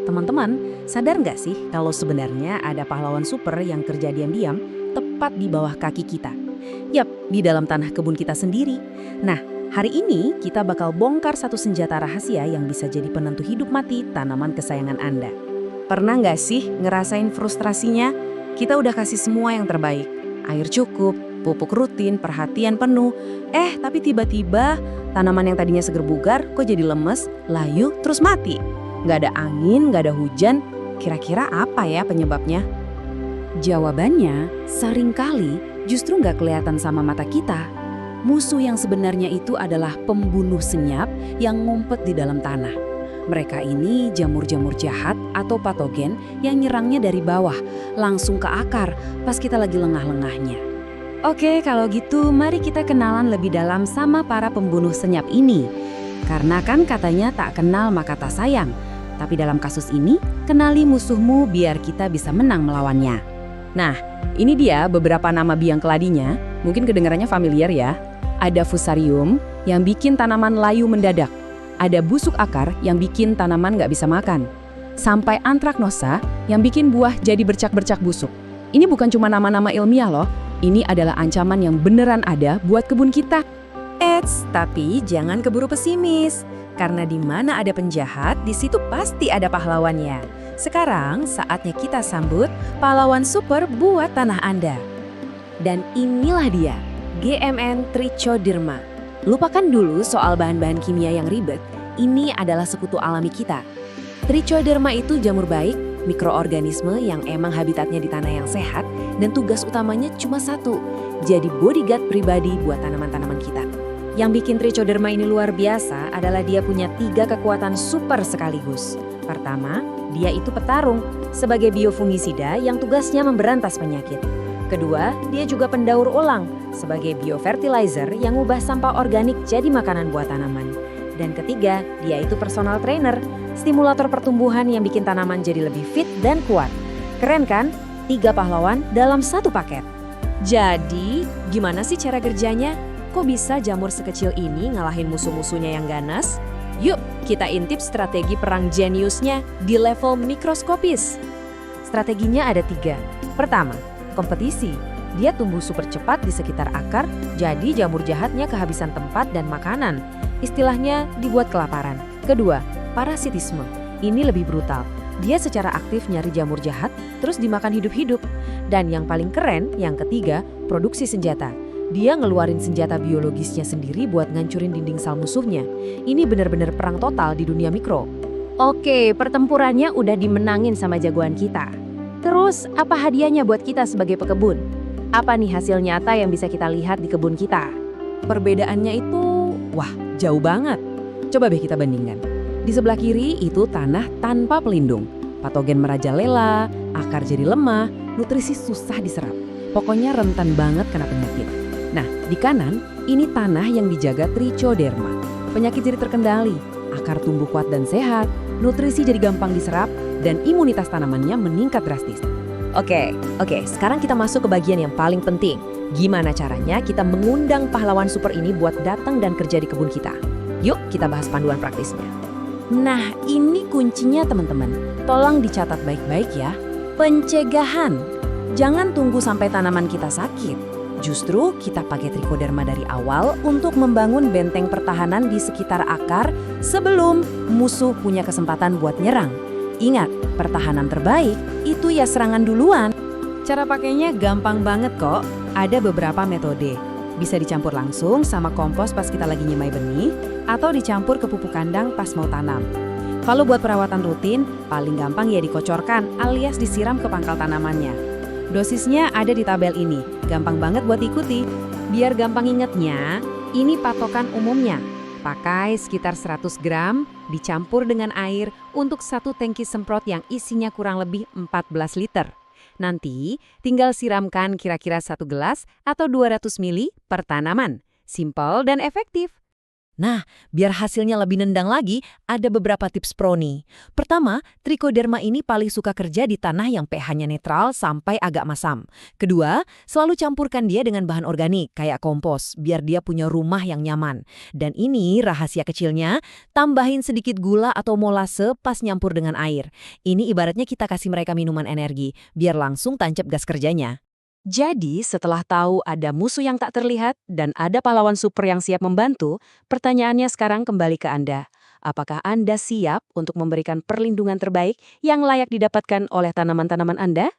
Teman-teman, sadar nggak sih kalau sebenarnya ada pahlawan super yang kerja diam-diam tepat di bawah kaki kita? Yap, di dalam tanah kebun kita sendiri. Nah, hari ini kita bakal bongkar satu senjata rahasia yang bisa jadi penentu hidup mati tanaman kesayangan Anda. Pernah nggak sih ngerasain frustrasinya? Kita udah kasih semua yang terbaik. Air cukup, pupuk rutin, perhatian penuh. Tapi tiba-tiba tanaman yang tadinya seger bugar kok jadi lemes, layu, terus mati. Nggak ada angin, nggak ada hujan, kira-kira apa ya penyebabnya? Jawabannya, seringkali justru nggak kelihatan sama mata kita. Musuh yang sebenarnya itu adalah pembunuh senyap yang ngumpet di dalam tanah. Mereka ini jamur-jamur jahat atau patogen yang nyerangnya dari bawah, langsung ke akar pas kita lagi lengah-lengahnya. Oke, kalau gitu mari kita kenalan lebih dalam sama para pembunuh senyap ini. Karena kan katanya tak kenal maka tak sayang. Tapi dalam kasus ini, kenali musuhmu biar kita bisa menang melawannya. Nah, ini dia beberapa nama biang keladinya, mungkin kedengarannya familiar ya. Ada fusarium yang bikin tanaman layu mendadak. Ada busuk akar yang bikin tanaman nggak bisa makan. Sampai antraknosa yang bikin buah jadi bercak-bercak busuk. Ini bukan cuma nama-nama ilmiah loh, ini adalah ancaman yang beneran ada buat kebun kita. Tapi jangan keburu pesimis. Karena di mana ada penjahat, di situ pasti ada pahlawannya. Sekarang saatnya kita sambut pahlawan super buat tanah Anda. Dan inilah dia, GMN Trichoderma. Lupakan dulu soal bahan-bahan kimia yang ribet, ini adalah sekutu alami kita. Trichoderma itu jamur baik, mikroorganisme yang emang habitatnya di tanah yang sehat, dan tugas utamanya cuma satu, jadi bodyguard pribadi buat tanaman-tanaman kita. Yang bikin Trichoderma ini luar biasa adalah dia punya 3 kekuatan super sekaligus. Pertama, dia itu petarung sebagai biofungisida yang tugasnya memberantas penyakit. Kedua, dia juga pendaur ulang sebagai biofertilizer yang ubah sampah organik jadi makanan buat tanaman. Dan ketiga, dia itu personal trainer, stimulator pertumbuhan yang bikin tanaman jadi lebih fit dan kuat. Keren kan? 3 pahlawan dalam satu paket. Jadi, gimana sih cara kerjanya? Kok bisa jamur sekecil ini ngalahin musuh-musuhnya yang ganas? Yuk, kita intip strategi perang jeniusnya di level mikroskopis. Strateginya ada 3. Pertama, kompetisi. Dia tumbuh super cepat di sekitar akar, jadi jamur jahatnya kehabisan tempat dan makanan. Istilahnya dibuat kelaparan. Kedua, parasitisme. Ini lebih brutal. Dia secara aktif nyari jamur jahat, terus dimakan hidup-hidup. Dan yang paling keren, yang ketiga, produksi senjata. Dia ngeluarin senjata biologisnya sendiri buat ngancurin dinding sel musuhnya. Ini benar-benar perang total di dunia mikro. Oke, pertempurannya udah dimenangin sama jagoan kita. Terus, apa hadiahnya buat kita sebagai pekebun? Apa nih hasil nyata yang bisa kita lihat di kebun kita? Perbedaannya itu, jauh banget. Coba deh kita bandingkan. Di sebelah kiri itu tanah tanpa pelindung. Patogen merajalela, akar jadi lemah, nutrisi susah diserap. Pokoknya rentan banget kena penyakit. Nah, di kanan, ini tanah yang dijaga Trichoderma. Penyakit jadi terkendali, akar tumbuh kuat dan sehat, nutrisi jadi gampang diserap, dan imunitas tanamannya meningkat drastis. Oke, sekarang kita masuk ke bagian yang paling penting. Gimana caranya kita mengundang pahlawan super ini buat datang dan kerja di kebun kita? Yuk, kita bahas panduan praktisnya. Nah, ini kuncinya teman-teman. Tolong dicatat baik-baik ya. Pencegahan. Jangan tunggu sampai tanaman kita sakit. Justru kita pakai Trichoderma dari awal untuk membangun benteng pertahanan di sekitar akar sebelum musuh punya kesempatan buat nyerang. Ingat, pertahanan terbaik itu ya serangan duluan. Cara pakainya gampang banget kok. Ada beberapa metode. Bisa dicampur langsung sama kompos pas kita lagi nyemai benih atau dicampur ke pupuk kandang pas mau tanam. Kalau buat perawatan rutin, paling gampang ya dikocorkan alias disiram ke pangkal tanamannya. Dosisnya ada di tabel ini, gampang banget buat ikuti. Biar gampang ingetnya, ini patokan umumnya. Pakai sekitar 100 gram, dicampur dengan air untuk satu tangki semprot yang isinya kurang lebih 14 liter. Nanti tinggal siramkan kira-kira 1 gelas atau 200 ml per tanaman. Simpel dan efektif. Nah, biar hasilnya lebih nendang lagi, ada beberapa tips pro nih. Pertama, trichoderma ini paling suka kerja di tanah yang pH-nya netral sampai agak masam. Kedua, selalu campurkan dia dengan bahan organik, kayak kompos, biar dia punya rumah yang nyaman. Dan ini rahasia kecilnya, tambahin sedikit gula atau molase pas nyampur dengan air. Ini ibaratnya kita kasih mereka minuman energi, biar langsung tancap gas kerjanya. Jadi, setelah tahu ada musuh yang tak terlihat dan ada pahlawan super yang siap membantu, pertanyaannya sekarang kembali ke Anda. Apakah Anda siap untuk memberikan perlindungan terbaik yang layak didapatkan oleh tanaman-tanaman Anda?